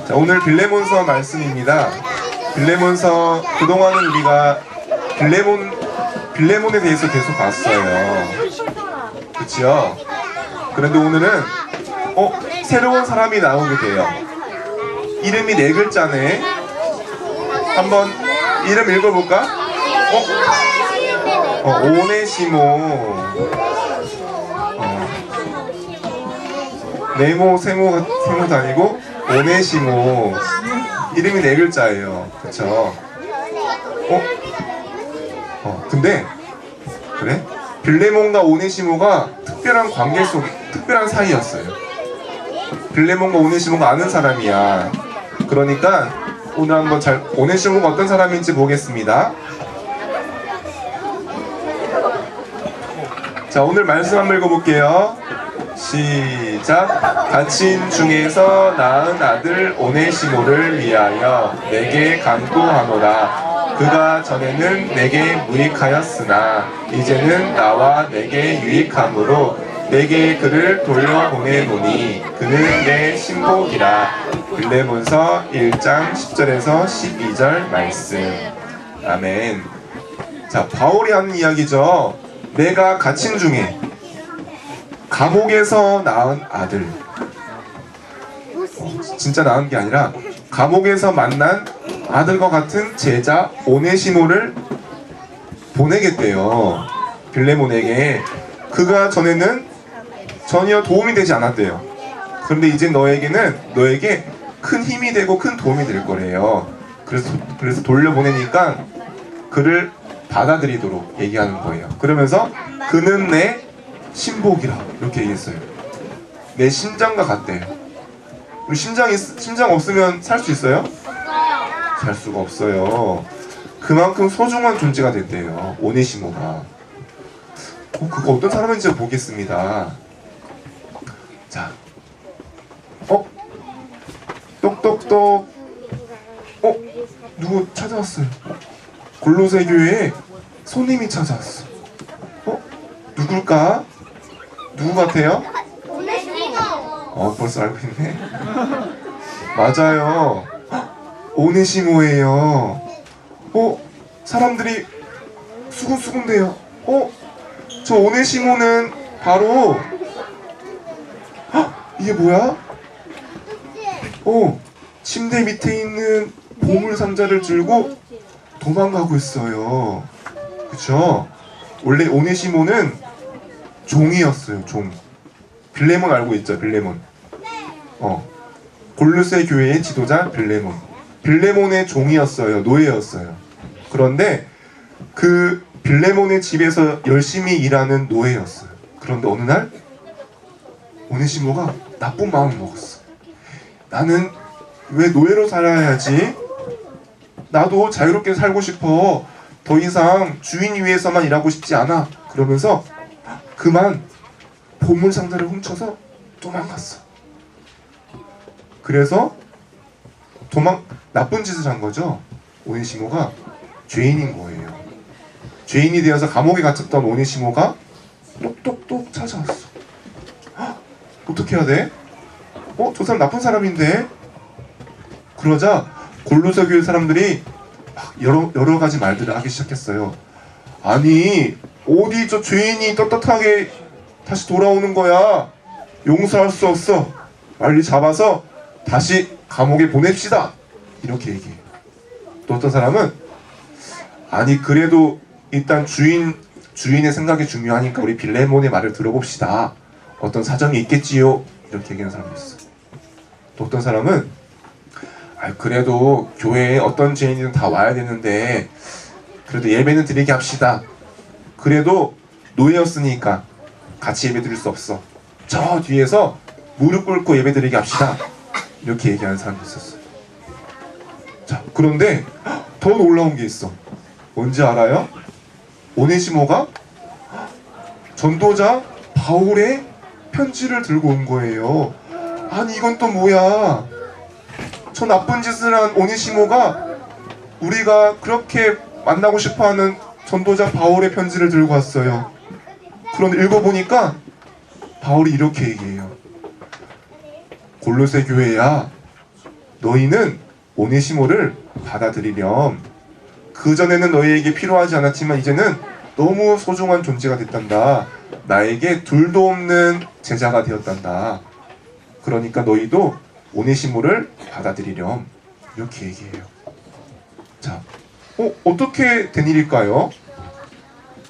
자, 오늘 빌레몬서 말씀입니다. 빌레몬서 그동안은 우리가 빌레몬에 대해서 계속 봤어요. 그치요? 그런데 오늘은 새로운 사람이 나오게 돼요. 이름이 4글자네. 한번 이름 읽어볼까? 오네시모. 네모, 세모도 아니고 오네시모. 이름이 4글자예요. 그쵸? 근데 그래? 빌레몬과 오네시모가 특별한 관계 속 특별한 사이였어요. 빌레몬과 오네시모가 아는 사람이야. 그러니까 오늘 한번 오네시모가 어떤 사람인지 보겠습니다. 자, 오늘 말씀 한번 읽어볼게요. 시작. 갇힌 중에서 낳은 아들 오네시모를 위하여 내게 간구하노라. 그가 전에는 내게 무익하였으나 이제는 나와 내게 유익함으로 내게 그를 돌려보내노니 그는 내 신복이라. 빌레몬서 1장 10절에서 12절 말씀. 아멘. 자, 바울이 하는 이야기죠. 내가 갇힌 중에 감옥에서 낳은 아들, 진짜 낳은 게 아니라 감옥에서 만난 아들과 같은 제자 오네시모를 보내겠대요. 빌레몬에게. 그가 전에는 전혀 도움이 되지 않았대요. 그런데 이제 너에게 큰 힘이 되고 큰 도움이 될 거래요. 그래서 돌려보내니까 그를 받아들이도록 얘기하는 거예요. 그러면서 그는 내 신복이라 이렇게 얘기했어요. 내 심장과 같대요. 우리 심장 없으면 살 수 있어요? 살 수가 없어요. 그만큼 소중한 존재가 됐대요. 오네시모가. 그거 어떤 사람인지 보겠습니다. 자, 똑똑똑. 누구 찾아왔어요? 골로새 교회에 손님이 찾아왔어. 누굴까? 누구 같아요? 벌써 알고 있네. 맞아요. 오네시모예요. 사람들이 수군수군대요. 저 오네시모는 바로 이게 뭐야? 침대 밑에 있는 보물 상자를 들고 도망가고 있어요. 그쵸? 원래 오네시모는 종이었어요. 종. 빌레몬 알고 있죠? 빌레몬. 골로새 교회의 지도자 빌레몬. 빌레몬의 종이었어요. 노예였어요. 그런데 그 빌레몬의 집에서 열심히 일하는 노예였어요. 그런데 어느 날 오네시모가 나쁜 마음을 먹었어. 나는 왜 노예로 살아야 하지? 나도 자유롭게 살고 싶어. 더 이상 주인 위해서만 일하고 싶지 않아. 그러면서 그만 보물 상자를 훔쳐서 도망갔어. 그래서 나쁜 짓을 한 거죠. 오네시모가 죄인인 거예요. 죄인이 되어서 감옥에 갇혔던 오네시모가 똑똑똑 찾아왔어. 어떻게 해야 돼? 저 사람 나쁜 사람인데? 그러자 골로새 교회 사람들이 여러 가지 말들을 하기 시작했어요. 아니, 어디 저 죄인이 떳떳하게 다시 돌아오는 거야. 용서할 수 없어. 빨리 잡아서 다시 감옥에 보냅시다. 이렇게 얘기해요. 또 어떤 사람은 아니, 그래도 일단 주인의 생각이 중요하니까 우리 빌레몬의 말을 들어봅시다. 어떤 사정이 있겠지요. 이렇게 얘기하는 사람도 있어요. 또 어떤 사람은 그래도 교회에 어떤 죄인이든 다 와야 되는데 그래도 예배는 드리게 합시다. 그래도 노예였으니까 같이 예배 드릴 수 없어. 저 뒤에서 무릎 꿇고 예배 드리게 합시다. 이렇게 얘기하는 사람도 있었어요. 자, 그런데 더 놀라운 게 있어. 뭔지 알아요? 오네시모가 전도자 바울의 편지를 들고 온 거예요. 아니, 이건 또 뭐야? 저 나쁜 짓을 한 오네시모가 우리가 그렇게 만나고 싶어하는 전도자 바울의 편지를 들고 왔어요. 그런데 읽어보니까 바울이 이렇게 얘기해요. 골로새 교회야, 너희는 오네시모를 받아들이렴. 그전에는 너희에게 필요하지 않았지만 이제는 너무 소중한 존재가 됐단다. 나에게 둘도 없는 제자가 되었단다. 그러니까 너희도 오네시모를 받아들이렴. 이렇게 얘기해요. 자, 어떻게 된 일일까요?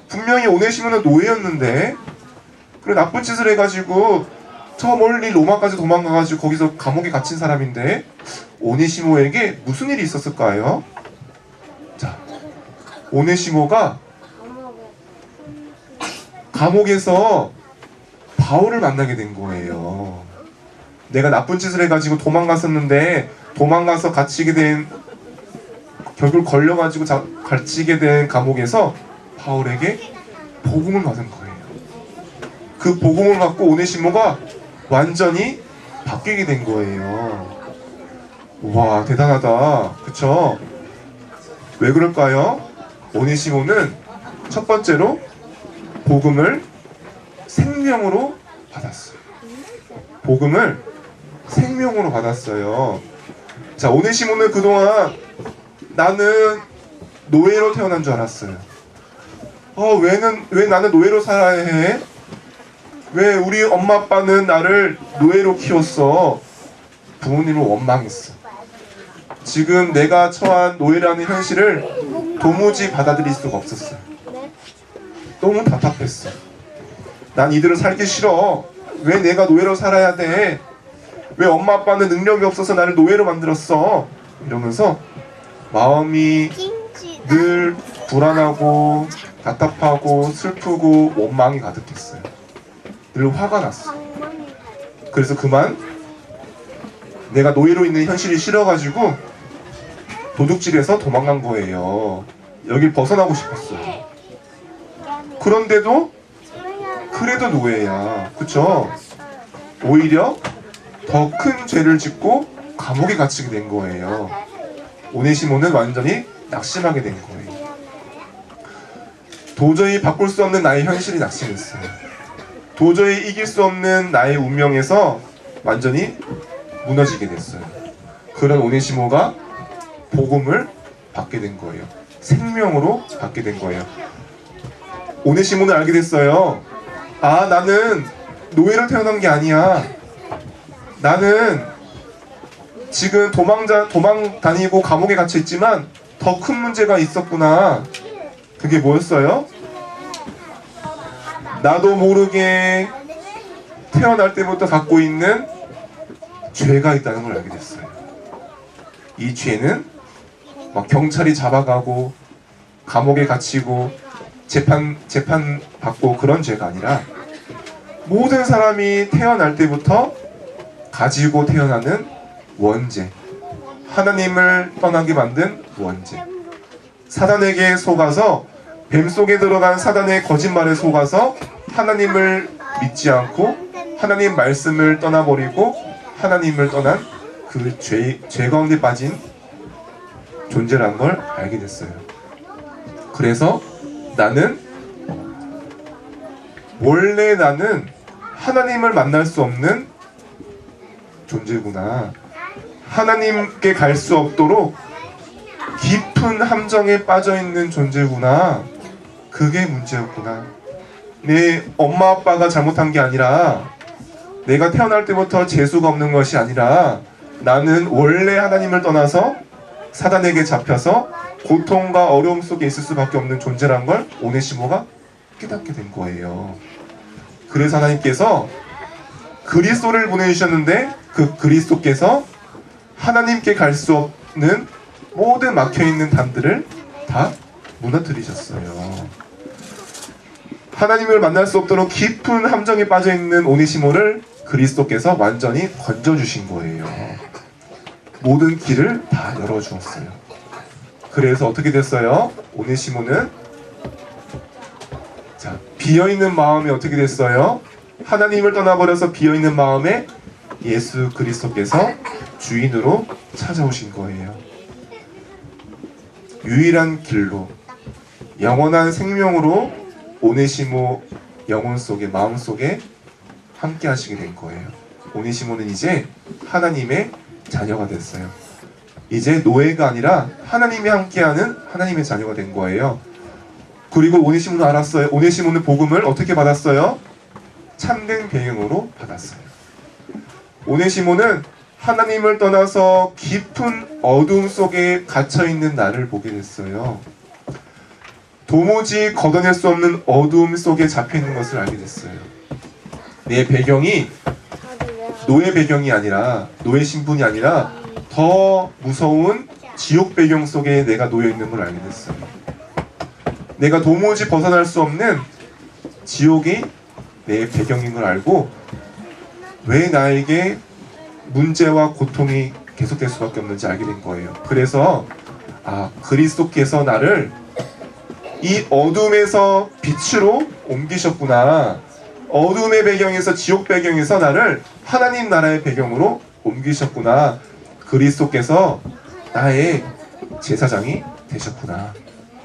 분명히 오네시모는 노예였는데 그래 나쁜 짓을 해가지고 저 멀리 로마까지 도망가가지고 거기서 감옥에 갇힌 사람인데 오네시모에게 무슨 일이 있었을까요? 자, 오네시모가 감옥에서 바울을 만나게 된 거예요. 내가 나쁜 짓을 해가지고 도망갔었는데 도망가서 갇히게 된 결국 걸려가지고 갇히게 된 감옥에서 바울에게 복음을 받은 거예요. 그 복음을 받고 오네시모가 완전히 바뀌게 된 거예요. 와, 대단하다. 그쵸? 왜 그럴까요? 오네시모는 첫 번째로 복음을 생명으로 받았어요. 복음을 생명으로 받았어요. 자, 오네시모는 그동안 나는 노예로 태어난 줄 알았어요. 왜 나는 노예로 살아야 해? 왜 우리 엄마 아빠는 나를 노예로 키웠어? 부모님을 원망했어. 지금 내가 처한 노예라는 현실을 도무지 받아들일 수가 없었어요. 너무 답답했어. 난 이대로 살기 싫어. 왜 내가 노예로 살아야 돼? 왜 엄마 아빠는 능력이 없어서 나를 노예로 만들었어? 이러면서 마음이 늘 불안하고 답답하고 슬프고 원망이 가득했어요. 늘 화가 났어. 그래서 그만 내가 노예로 있는 현실이 싫어가지고 도둑질해서 도망간 거예요. 여길 벗어나고 싶었어요. 그런데도 그래도 노예야. 그쵸? 오히려 더 큰 죄를 짓고 감옥에 갇히게 된 거예요. 오네시모는 완전히 낙심하게 된 거예요. 도저히 바꿀 수 없는 나의 현실이 낙심했어요. 도저히 이길 수 없는 나의 운명에서 완전히 무너지게 됐어요. 그런 오네시모가 복음을 받게 된 거예요. 생명으로 받게 된 거예요. 오네시모는 알게 됐어요. 아, 나는 노예로 태어난 게 아니야. 나는 지금 도망 다니고 감옥에 갇혀 있지만 더 큰 문제가 있었구나. 그게 뭐였어요? 나도 모르게 태어날 때부터 갖고 있는 죄가 있다는 걸 알게 됐어요. 이 죄는 막 경찰이 잡아가고 감옥에 갇히고 재판 받고 그런 죄가 아니라 모든 사람이 태어날 때부터 가지고 태어나는 원죄, 하나님을 떠나게 만든 원죄, 사단에게 속아서 뱀 속에 들어간 사단의 거짓말에 속아서 하나님을 믿지 않고 하나님 말씀을 떠나버리고 하나님을 떠난 그 죄 가운데 빠진 존재라는 걸 알게 됐어요. 그래서 원래 나는 하나님을 만날 수 없는 존재구나. 하나님께 갈 수 없도록 깊은 함정에 빠져있는 존재구나. 그게 문제였구나. 내 엄마 아빠가 잘못한 게 아니라 내가 태어날 때부터 재수가 없는 것이 아니라 나는 원래 하나님을 떠나서 사단에게 잡혀서 고통과 어려움 속에 있을 수밖에 없는 존재란 걸 오네시모가 깨닫게 된 거예요. 그래서 하나님께서 그리스도를 보내주셨는데 그 그리스도께서 하나님께 갈 수 없는 모든 막혀있는 담들을 다 무너뜨리셨어요. 하나님을 만날 수 없도록 깊은 함정에 빠져있는 오네시모를 그리스도께서 완전히 건져주신 거예요. 모든 길을 다 열어주었어요. 그래서 어떻게 됐어요? 오네시모는 비어있는 마음이 어떻게 됐어요? 하나님을 떠나버려서 비어있는 마음에 예수 그리스도께서 주인으로 찾아오신 거예요. 유일한 길로 영원한 생명으로 오네시모 영혼 속에 마음 속에 함께 하시게 된 거예요. 오네시모는 이제 하나님의 자녀가 됐어요. 이제 노예가 아니라 하나님이 함께하는 하나님의 자녀가 된 거예요. 그리고 오네시모는 알았어요. 오네시모는 복음을 어떻게 받았어요? 참된 배경으로 받았어요. 오네시모는 하나님을 떠나서 깊은 어둠 속에 갇혀있는 나를 보게 됐어요. 도무지 걷어낼 수 없는 어둠 속에 잡혀있는 것을 알게 됐어요. 내 배경이 노예 배경이 아니라, 노예 신분이 아니라 더 무서운 지옥 배경 속에 내가 놓여있는 걸 알게 됐어요. 내가 도무지 벗어날 수 없는 지옥이 내 배경인 걸 알고 왜 나에게 문제와 고통이 계속될 수밖에 없는지 알게 된 거예요. 그래서 그리스도께서 나를 이 어둠에서 빛으로 옮기셨구나. 어둠의 배경에서, 지옥 배경에서 나를 하나님 나라의 배경으로 옮기셨구나. 그리스도께서 나의 제사장이 되셨구나.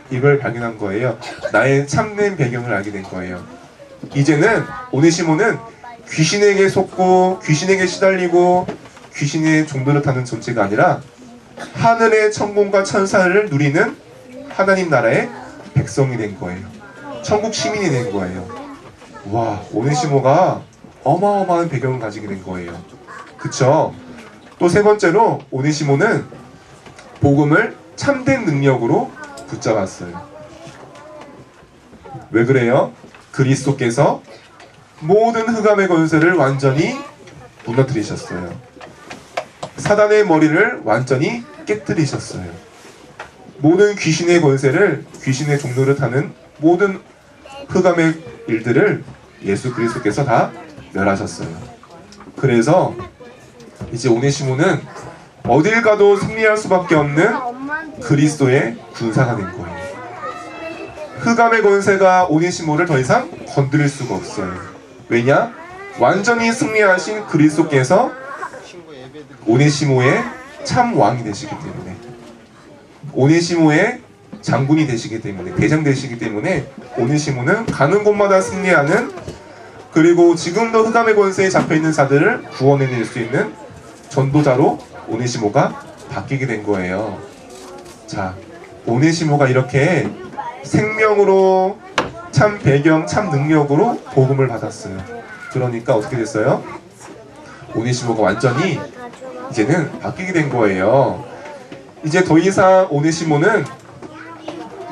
이걸 발견한 거예요. 나의 참된 배경을 알게 된 거예요. 이제는 오네시모는 귀신에게 속고 귀신에게 시달리고 귀신의 종들을 타는 존재가 아니라 하늘의 천군과 천사를 누리는 하나님 나라의 백성이 된 거예요. 천국 시민이 된 거예요. 와, 오네시모가 어마어마한 배경을 가지게 된 거예요. 그쵸? 또 세 번째로 오네시모는 복음을 참된 능력으로 붙잡았어요. 왜 그래요? 그리스도께서 모든 흑암의 권세를 완전히 무너뜨리셨어요. 사단의 머리를 완전히 깨뜨리셨어요. 모든 귀신의 권세를, 귀신의 종로를 타는 모든 흑암의 일들을 예수 그리스도께서 다 멸하셨어요. 그래서 이제 오네시모는 어딜 가도 승리할 수밖에 없는 그리스도의 군사가 된 거예요. 흑암의 권세가 오네시모를 더 이상 건드릴 수가 없어요. 왜냐? 완전히 승리하신 그리스도께서 오네시모의 참 왕이 되시기 때문에, 오네시모의 장군이 되시기 때문에, 대장 되시기 때문에 오네시모는 가는 곳마다 승리하는, 그리고 지금도 흑암의 권세에 잡혀있는 자들을 구원해낼 수 있는 전도자로 오네시모가 바뀌게 된 거예요. 자, 오네시모가 이렇게 생명으로, 참 배경, 참 능력으로 복음을 받았어요. 그러니까 어떻게 됐어요? 오네시모가 완전히 이제는 바뀌게 된 거예요. 이제 더 이상 오네시모는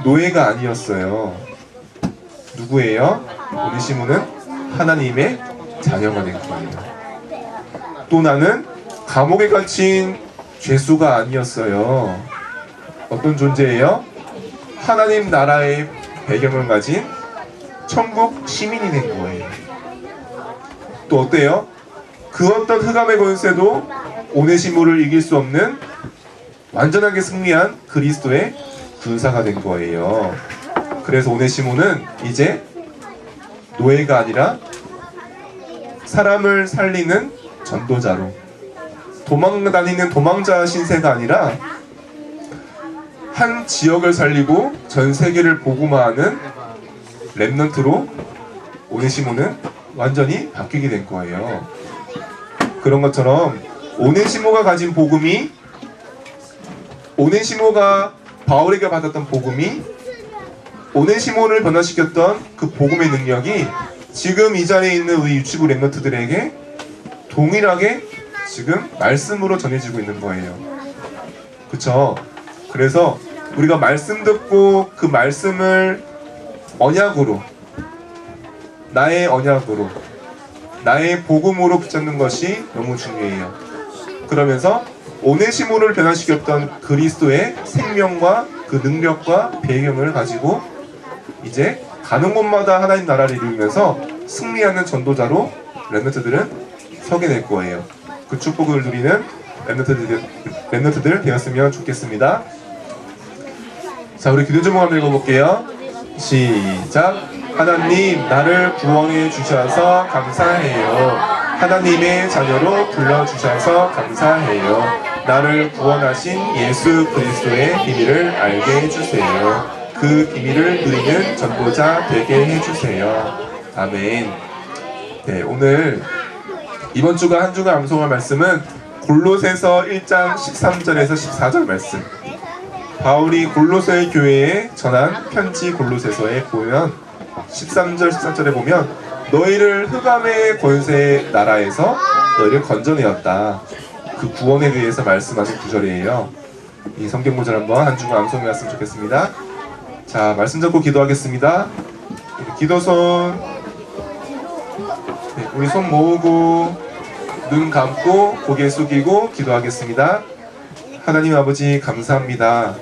노예가 아니었어요. 누구예요? 오네시모는 하나님의 자녀가 된 거예요. 또 나는 감옥에 갇힌 죄수가 아니었어요. 어떤 존재예요? 하나님 나라의 배경을 가진 천국 시민이 된 거예요. 또 어때요? 그 어떤 흑암의 권세도 오네시모를 이길 수 없는 완전하게 승리한 그리스도의 군사가 된 거예요. 그래서 오네시모는 이제 노예가 아니라 사람을 살리는 전도자로, 도망다니는 도망자 신세가 아니라 한 지역을 살리고 전 세계를 복음화하는 렘넌트로 오네시모는 완전히 바뀌게 된 거예요. 그런 것처럼 오네시모가 가진 복음이, 오네시모가 바울에게 받았던 복음이, 오네시모를 변화시켰던 그 복음의 능력이 지금 이 자리에 있는 우리 유치부 렘넌트들에게 동일하게 지금 말씀으로 전해지고 있는 거예요. 그쵸? 그래서 우리가 말씀 듣고 그 말씀을 언약으로, 나의 언약으로, 나의 복음으로 붙잡는 것이 너무 중요해요. 그러면서 오네시모를 변화시켰던 그리스도의 생명과 그 능력과 배경을 가지고 이제 가는 곳마다 하나님 나라를 이루면서 승리하는 전도자로 렘넌트들은 서게 될 거예요. 그 축복을 누리는 렘넌트들 되었으면 좋겠습니다. 자, 우리 기도 제목 한번 읽어볼게요. 시작. 하나님, 나를 구원해 주셔서 감사해요. 하나님의 자녀로 불러주셔서 감사해요. 나를 구원하신 예수 그리스도의 비밀을 알게 해주세요. 그 비밀을 누리는 전도자 되게 해주세요. 아멘. 네, 오늘 이번 주가 한 주간 암송할 말씀은 골로새서 1장 13절에서 14절 말씀. 바울이 골로새 교회에 전한 편지 골로새서에 보면 13절 14절에 보면 너희를 흑암의 권세의 나라에서 너희를 건져내었다. 그 구원에 대해서 말씀하는 구절이에요. 이 성경 구절 한번 한 주간 암송해 왔으면 좋겠습니다. 자, 말씀 잡고 기도하겠습니다. 기도손, 네, 우리 손 모으고 눈 감고 고개 숙이고 기도하겠습니다. 하나님 아버지 감사합니다.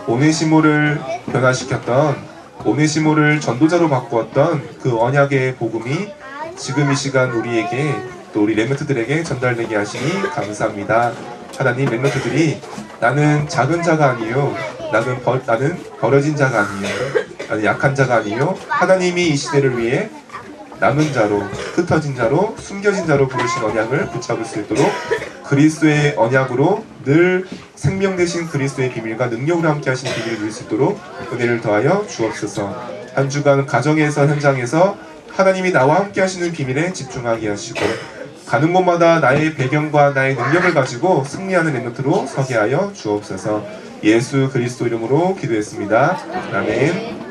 오네시모를 변화시켰던, 오네시모를 전도자로 바꾸었던 그 언약의 복음이 지금 이 시간 우리에게 또 우리 렘넌트들에게 전달되게 하시니 감사합니다. 하나님, 렘넌트들이 나는 작은 자가 아니요, 나는 버려진 자가 아니요, 나는 약한 자가 아니요, 하나님이 이 시대를 위해 남은 자로, 흩어진 자로, 숨겨진 자로 부르신 언약을 붙잡을 수 있도록 그리스도의 언약으로 늘 생명 되신 그리스도의 비밀과 능력으로 함께 하시는 비밀을 누릴 수 있도록 은혜를 더하여 주옵소서. 한 주간 가정에서 현장에서 하나님이 나와 함께 하시는 비밀에 집중하게 하시고 가는 곳마다 나의 배경과 나의 능력을 가지고 승리하는 렘넌트로 서게 하여 주옵소서. 예수 그리스도 이름으로 기도했습니다. 아멘.